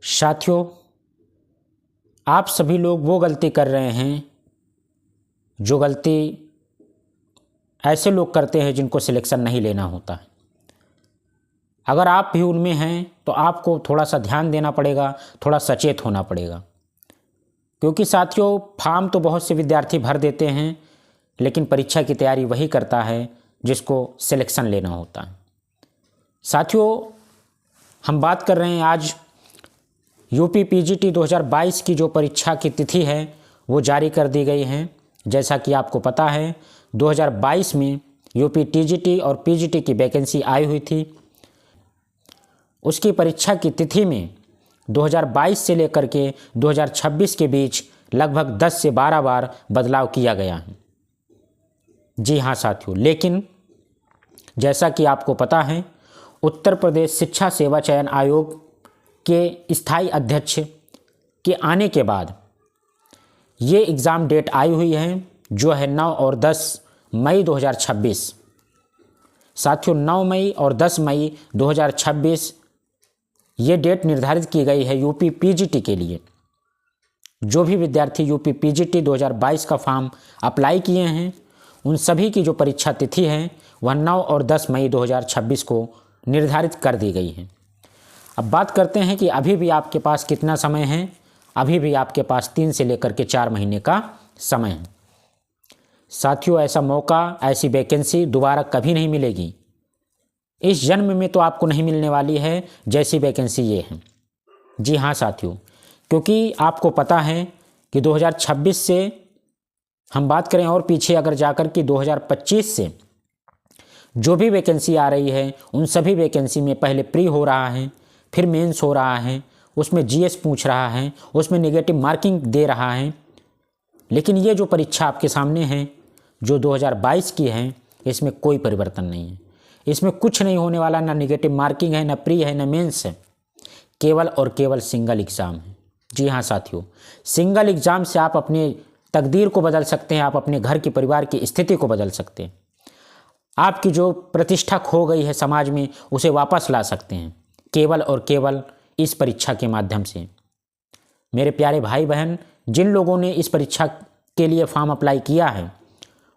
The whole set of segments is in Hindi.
साथियों, आप सभी लोग वो गलती कर रहे हैं जो गलती ऐसे लोग करते हैं जिनको सिलेक्शन नहीं लेना होता है। अगर आप भी उनमें हैं तो आपको थोड़ा सा ध्यान देना पड़ेगा, थोड़ा सचेत होना पड़ेगा। क्योंकि साथियों, फॉर्म तो बहुत से विद्यार्थी भर देते हैं, लेकिन परीक्षा की तैयारी वही करता है जिसको सिलेक्शन लेना होता है। साथियों, हम बात कर रहे हैं आज यूपी पीजीटी 2022 की जो परीक्षा की तिथि है वो जारी कर दी गई है। जैसा कि आपको पता है 2022 में यूपी टीजीटी और पीजीटी की वैकेंसी आई हुई थी। उसकी परीक्षा की तिथि में 2022 से लेकर के 2026 के बीच लगभग 10 से 12 बार बदलाव किया गया है। जी हाँ साथियों, लेकिन जैसा कि आपको पता है उत्तर प्रदेश शिक्षा सेवा चयन आयोग के स्थायी अध्यक्ष के आने के बाद ये एग्ज़ाम डेट आई हुई है जो है 9 और 10 मई 2026। साथियों, 9 मई और 10 मई 2026 ये डेट निर्धारित की गई है यूपी पीजीटी के लिए। जो भी विद्यार्थी यूपी पीजीटी 2022 का फॉर्म अप्लाई किए हैं उन सभी की जो परीक्षा तिथि है वह 9 और 10 मई 2026 को निर्धारित कर दी गई है। अब बात करते हैं कि अभी भी आपके पास कितना समय है। अभी भी आपके पास 3 से लेकर के 4 महीने का समय है। साथियों, ऐसा मौका, ऐसी वैकेंसी दोबारा कभी नहीं मिलेगी। इस जन्म में तो आपको नहीं मिलने वाली है जैसी वैकेंसी ये है। जी हाँ साथियों, क्योंकि आपको पता है कि 2026 से हम बात करें और पीछे अगर जाकर कि 2025 से जो भी वैकेंसी आ रही है उन सभी वैकेंसी में पहले प्री हो रहा है, फिर मेंस हो रहा है, उसमें जीएस पूछ रहा है, उसमें नेगेटिव मार्किंग दे रहा है। लेकिन ये जो परीक्षा आपके सामने है जो 2022 की है इसमें कोई परिवर्तन नहीं है। इसमें कुछ नहीं होने वाला, ना नेगेटिव मार्किंग है, ना प्री है, ना मेंस है, केवल और केवल सिंगल एग्ज़ाम है। जी हाँ साथियों, सिंगल एग्ज़ाम से आप अपने तकदीर को बदल सकते हैं, आप अपने घर के परिवार की स्थिति को बदल सकते हैं, आपकी जो प्रतिष्ठा खो गई है समाज में उसे वापस ला सकते हैं, केवल और केवल इस परीक्षा के माध्यम से। मेरे प्यारे भाई बहन, जिन लोगों ने इस परीक्षा के लिए फॉर्म अप्लाई किया है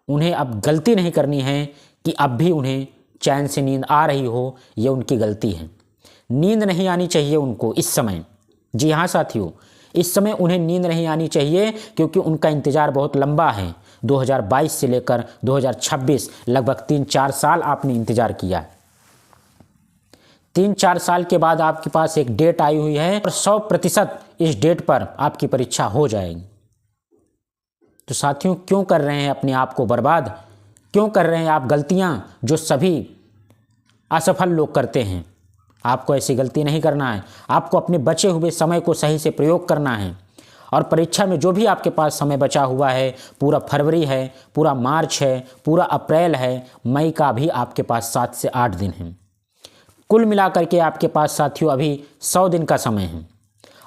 उन्हें अब गलती नहीं करनी है कि अब भी उन्हें चैन से नींद आ रही हो, ये उनकी गलती है। नींद नहीं आनी चाहिए उनको इस समय। जी हाँ साथियों, इस समय उन्हें नींद नहीं आनी चाहिए क्योंकि उनका इंतज़ार बहुत लंबा है। 2022 से लेकर 2026 लगभग 3-4 साल आपने इंतज़ार किया है। 3-4 साल के बाद आपके पास एक डेट आई हुई है और 100% इस डेट पर आपकी परीक्षा हो जाएगी। तो साथियों, क्यों कर रहे हैं अपने आप को बर्बाद? क्यों कर रहे हैं आप गलतियां जो सभी असफल लोग करते हैं? आपको ऐसी गलती नहीं करना है। आपको अपने बचे हुए समय को सही से प्रयोग करना है। और परीक्षा में जो भी आपके पास समय बचा हुआ है, पूरा फरवरी है, पूरा मार्च है, पूरा अप्रैल है, मई का भी आपके पास 7 से 8 दिन है। कुल मिलाकर के आपके पास साथियों अभी 100 दिन का समय है।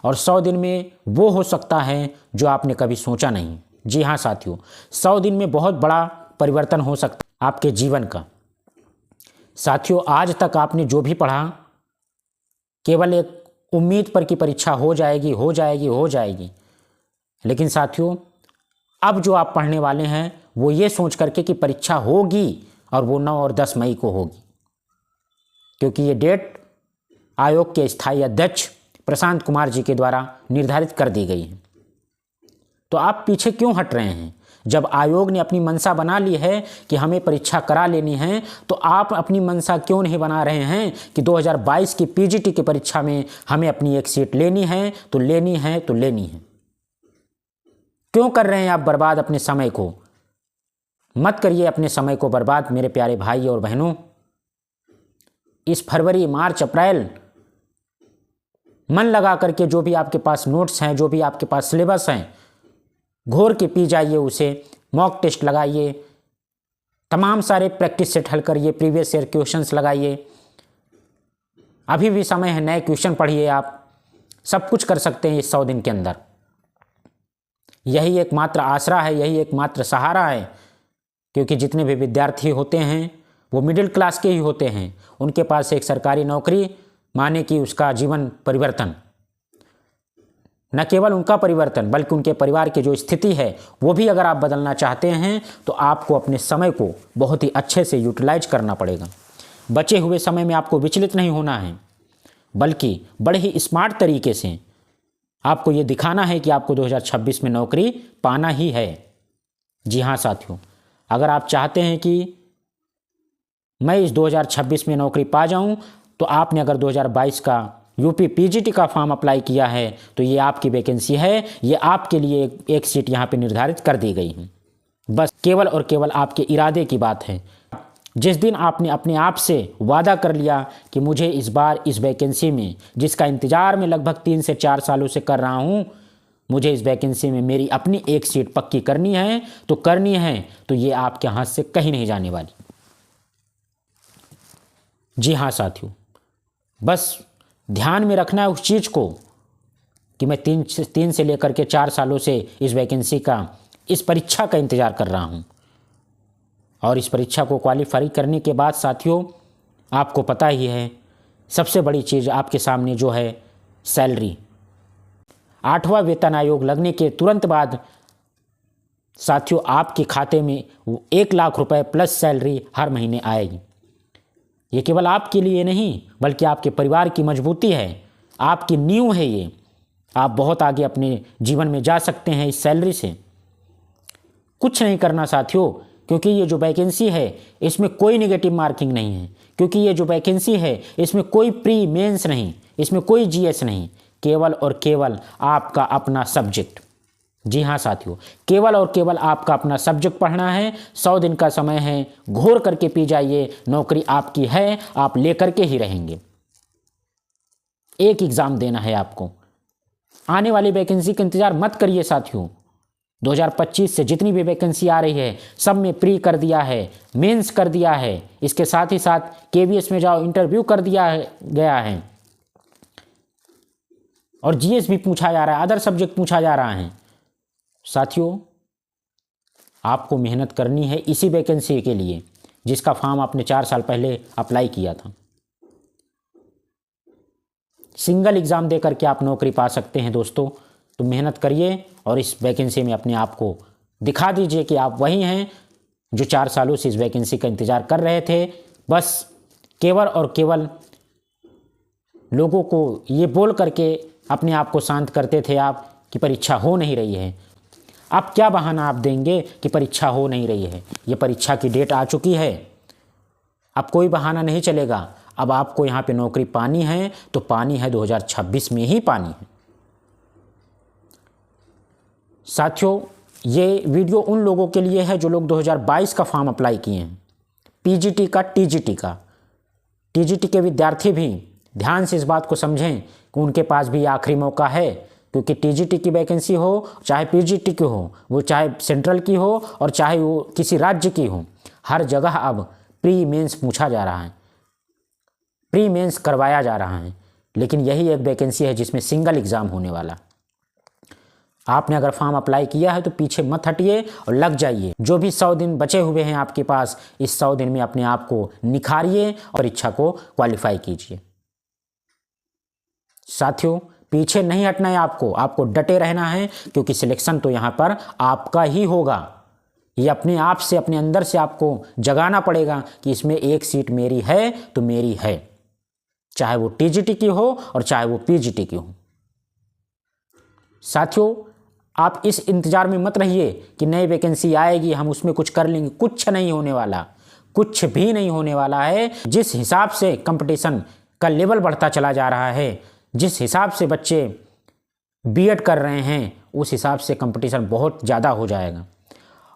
और 100 दिन में वो हो सकता है जो आपने कभी सोचा नहीं। जी हाँ साथियों, 100 दिन में बहुत बड़ा परिवर्तन हो सकता है आपके जीवन का। साथियों, आज तक आपने जो भी पढ़ा केवल एक उम्मीद पर कि परीक्षा हो जाएगी, हो जाएगी, हो जाएगी। लेकिन साथियों, अब जो आप पढ़ने वाले हैं वो ये सोच करके कि परीक्षा होगी और वो 9 और 10 मई को होगी, क्योंकि ये डेट आयोग के स्थायी अध्यक्ष प्रशांत कुमार जी के द्वारा निर्धारित कर दी गई है। तो आप पीछे क्यों हट रहे हैं? जब आयोग ने अपनी मंशा बना ली है कि हमें परीक्षा करा लेनी है, तो आप अपनी मंशा क्यों नहीं बना रहे हैं कि 2022 की पीजीटी की परीक्षा में हमें अपनी एक सीट लेनी है तो लेनी है तो लेनी है। क्यों कर रहे हैं आप बर्बाद अपने समय को? मत करिए अपने समय को बर्बाद मेरे प्यारे भाई और बहनों। इस फरवरी, मार्च, अप्रैल मन लगा करके जो भी आपके पास नोट्स हैं, जो भी आपके पास सिलेबस हैं, घोर के पी जाइए उसे। मॉक टेस्ट लगाइए, तमाम सारे प्रैक्टिस सेट हल करिए, प्रीवियस ईयर क्वेश्चंस लगाइए। अभी भी समय है, नए क्वेश्चन पढ़िए। आप सब कुछ कर सकते हैं इस 100 दिन के अंदर। यही एकमात्र आसरा है, यही एकमात्र सहारा है। क्योंकि जितने भी विद्यार्थी होते हैं वो मिडिल क्लास के ही होते हैं। उनके पास एक सरकारी नौकरी माने कि उसका जीवन परिवर्तन। न केवल उनका परिवर्तन बल्कि उनके परिवार की जो स्थिति है वो भी अगर आप बदलना चाहते हैं तो आपको अपने समय को बहुत ही अच्छे से यूटिलाइज करना पड़ेगा। बचे हुए समय में आपको विचलित नहीं होना है, बल्कि बड़े ही स्मार्ट तरीके से आपको ये दिखाना है कि आपको 2026 में नौकरी पाना ही है। जी हाँ साथियों, अगर आप चाहते हैं कि मैं इस 2026 में नौकरी पा जाऊं, तो आपने अगर 2022 का यूपी पीजीटी का फॉर्म अप्लाई किया है तो ये आपकी वैकेंसी है, ये आपके लिए एक सीट यहाँ पे निर्धारित कर दी गई है। बस केवल और केवल आपके इरादे की बात है। जिस दिन आपने अपने आप से वादा कर लिया कि मुझे इस बार इस वैकेंसी में, जिसका इंतज़ार मैं लगभग 3 से 4 सालों से कर रहा हूँ, मुझे इस वैकेंसी में मेरी अपनी एक सीट पक्की करनी है तो करनी है, तो ये आपके हाथ से कहीं नहीं जाने वाली। जी हाँ साथियों, बस ध्यान में रखना है उस चीज़ को कि मैं 3 से लेकर के 4 सालों से इस वैकेंसी का, इस परीक्षा का इंतज़ार कर रहा हूँ। और इस परीक्षा को क्वालिफाई करने के बाद साथियों, आपको पता ही है सबसे बड़ी चीज़ आपके सामने जो है सैलरी। 8वां वेतन आयोग लगने के तुरंत बाद साथियों आपके खाते में 1 लाख रुपए प्लस सैलरी हर महीने आएगी। ये केवल आपके लिए नहीं बल्कि आपके परिवार की मजबूती है, आपकी नींव है ये। आप बहुत आगे अपने जीवन में जा सकते हैं इस सैलरी से। कुछ नहीं करना साथियों, क्योंकि ये जो वैकेंसी है इसमें कोई नेगेटिव मार्किंग नहीं है, क्योंकि ये जो वैकेंसी है इसमें कोई प्री मेंस नहीं, इसमें कोई जीएस नहीं, केवल और केवल आपका अपना सब्जेक्ट। जी हाँ साथियों, केवल और केवल आपका अपना सब्जेक्ट पढ़ना है। 100 दिन का समय है, घोर करके पी जाइए, नौकरी आपकी है, आप लेकर के ही रहेंगे। एक एग्ज़ाम देना है आपको। आने वाली वैकेंसी का इंतज़ार मत करिए साथियों। 2025 से जितनी भी वैकेंसी आ रही है सब में प्री कर दिया है, मेंस कर दिया है, इसके साथ ही साथ केवीएस में जाओ इंटरव्यू कर दिया गया है, और जीएस भी पूछा जा रहा है, अदर सब्जेक्ट पूछा जा रहा है। साथियों आपको मेहनत करनी है इसी वैकेंसी के लिए जिसका फॉर्म आपने 4 साल पहले अप्लाई किया था। सिंगल एग्ज़ाम दे करके आप नौकरी पा सकते हैं दोस्तों, तो मेहनत करिए और इस वैकेंसी में अपने आप को दिखा दीजिए कि आप वही हैं जो 4 सालों से इस वैकेंसी का इंतज़ार कर रहे थे। बस केवल और केवल लोगों को ये बोल करके अपने आप को शांत करते थे आप कि परीक्षा हो नहीं रही है। अब क्या बहाना आप देंगे कि परीक्षा हो नहीं रही है? ये परीक्षा की डेट आ चुकी है, अब कोई बहाना नहीं चलेगा। अब आपको यहाँ पे नौकरी पानी है तो पानी है 2026 में ही पानी है। साथियों ये वीडियो उन लोगों के लिए है जो लोग 2022 का फॉर्म अप्लाई किए हैं, पीजीटी का, टीजीटी का। टीजीटी के विद्यार्थी भी ध्यान से इस बात को समझें कि उनके पास भी आखिरी मौका है, क्योंकि टीजीटी की वैकेंसी हो चाहे पीजीटी की हो, वो चाहे सेंट्रल की हो और चाहे वो किसी राज्य की हो, हर जगह अब प्री मेंस पूछा जा रहा है, प्री मेंस करवाया जा रहा है। लेकिन यही एक वैकेंसी है जिसमें सिंगल एग्ज़ाम होने वाला। आपने अगर फॉर्म अप्लाई किया है तो पीछे मत हटिए और लग जाइए। जो भी 100 दिन बचे हुए हैं आपके पास, इस 100 दिन में अपने आप को निखारिए और परीक्षा को क्वालिफाई कीजिए। साथियों पीछे नहीं हटना है आपको डटे रहना है, क्योंकि सिलेक्शन तो यहाँ पर आपका ही होगा। ये अपने आप से, अपने अंदर से आपको जगाना पड़ेगा कि इसमें एक सीट मेरी है तो मेरी है, चाहे वो टीजीटी की हो और चाहे वो पीजीटी की हो। साथियों आप इस इंतजार में मत रहिए कि नई वैकेंसी आएगी हम उसमें कुछ कर लेंगे। कुछ नहीं होने वाला, कुछ भी नहीं होने वाला है। जिस हिसाब से कंपटीशन का लेवल बढ़ता चला जा रहा है, जिस हिसाब से बच्चे बीएड कर रहे हैं, उस हिसाब से कंपटीशन बहुत ज़्यादा हो जाएगा।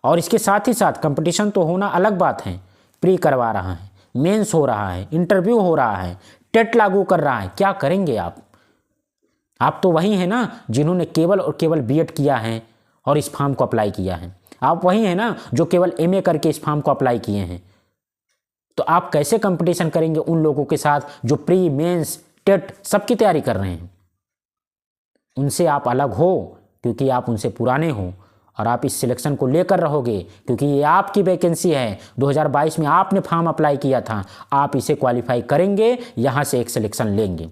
और इसके साथ ही साथ कंपटीशन तो होना अलग बात है, प्री करवा रहा है, मेंस हो रहा है, इंटरव्यू हो रहा है, टेट लागू कर रहा है। क्या करेंगे आप तो वही हैं ना जिन्होंने केवल और केवल बीएड किया है और इस फॉर्म को अप्लाई किया है। आप वही हैं ना जो केवल एमए करके इस फॉर्म को अप्लाई किए हैं। तो आप कैसे कंपटीशन करेंगे उन लोगों के साथ जो प्री मेंस टेट सबकी तैयारी कर रहे हैं? उनसे आप अलग हो क्योंकि आप उनसे पुराने हो, और आप इस सिलेक्शन को लेकर रहोगे क्योंकि ये आपकी वैकेंसी है। 2022 में आपने फॉर्म अप्लाई किया था, आप इसे क्वालिफाई करेंगे, यहाँ से एक सिलेक्शन लेंगे।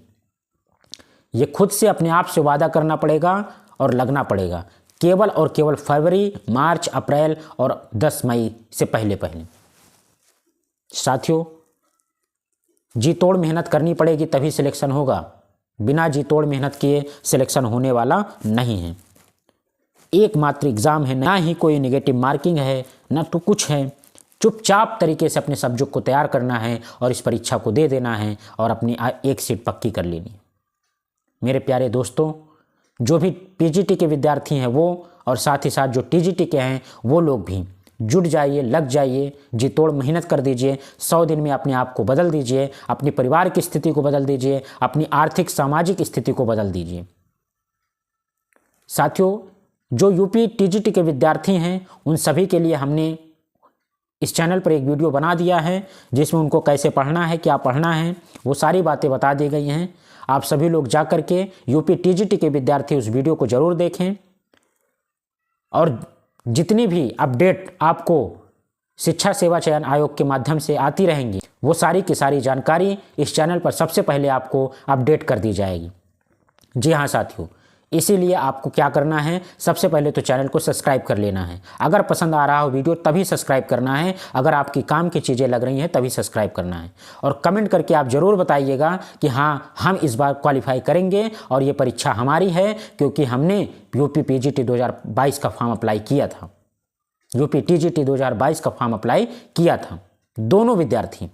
ये खुद से अपने आप से वादा करना पड़ेगा और लगना पड़ेगा, केवल और केवल फरवरी, मार्च, अप्रैल और 10 मई से पहले पहले। साथियों, जी तोड़ मेहनत करनी पड़ेगी तभी सिलेक्शन होगा, बिना जी तोड़ मेहनत किए सिलेक्शन होने वाला नहीं है। एकमात्र एग्ज़ाम है, ना ही कोई नेगेटिव मार्किंग है, ना तो कुछ है। चुपचाप तरीके से अपने सब्जेक्ट को तैयार करना है और इस परीक्षा को दे देना है और अपनी एक सीट पक्की कर लेनी है। मेरे प्यारे दोस्तों, जो भी पीजीटी के विद्यार्थी हैं वो, और साथ ही साथ जो टीजीटी के हैं वो लोग भी जुट जाइए, लग जाइए, जी तोड़ मेहनत कर दीजिए। 100 दिन में अपने आप को बदल दीजिए, अपनी परिवार की स्थिति को बदल दीजिए, अपनी आर्थिक सामाजिक स्थिति को बदल दीजिए। साथियों, जो यूपी टीजीटी के विद्यार्थी हैं उन सभी के लिए हमने इस चैनल पर एक वीडियो बना दिया है जिसमें उनको कैसे पढ़ना है, क्या पढ़ना है, वो सारी बातें बता दी गई हैं। आप सभी लोग जा कर के यूपी टीजीटी के विद्यार्थी उस वीडियो को ज़रूर देखें और जितनी भी अपडेट आपको शिक्षा सेवा चयन आयोग के माध्यम से आती रहेंगी वो सारी की सारी जानकारी इस चैनल पर सबसे पहले आपको अपडेट कर दी जाएगी। जी हाँ साथियों, इसीलिए आपको क्या करना है, सबसे पहले तो चैनल को सब्सक्राइब कर लेना है। अगर पसंद आ रहा हो वीडियो तभी सब्सक्राइब करना है, अगर आपकी काम की चीज़ें लग रही हैं तभी सब्सक्राइब करना है। और कमेंट करके आप ज़रूर बताइएगा कि हाँ, हम इस बार क्वालिफाई करेंगे और ये परीक्षा हमारी है, क्योंकि हमने यूपी पीजीटी 2022 का फॉर्म अप्लाई किया था, यूपी टीजीटी 2022 का फॉर्म अप्लाई किया था। दोनों विद्यार्थी,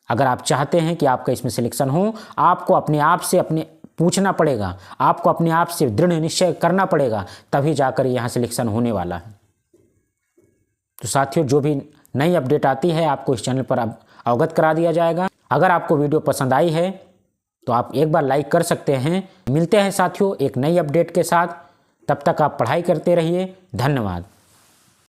अगर आप चाहते हैं कि आपका इसमें सिलेक्शन हो, आपको अपने आप से पूछना पड़ेगा, आपको अपने आप से दृढ़ निश्चय करना पड़ेगा, तभी जाकर यहाँ सिलेक्शन होने वाला है। तो साथियों, जो भी नई अपडेट आती है आपको इस चैनल पर अवगत करा दिया जाएगा। अगर आपको वीडियो पसंद आई है तो आप एक बार लाइक कर सकते हैं। मिलते हैं साथियों एक नई अपडेट के साथ, तब तक आप पढ़ाई करते रहिए। धन्यवाद।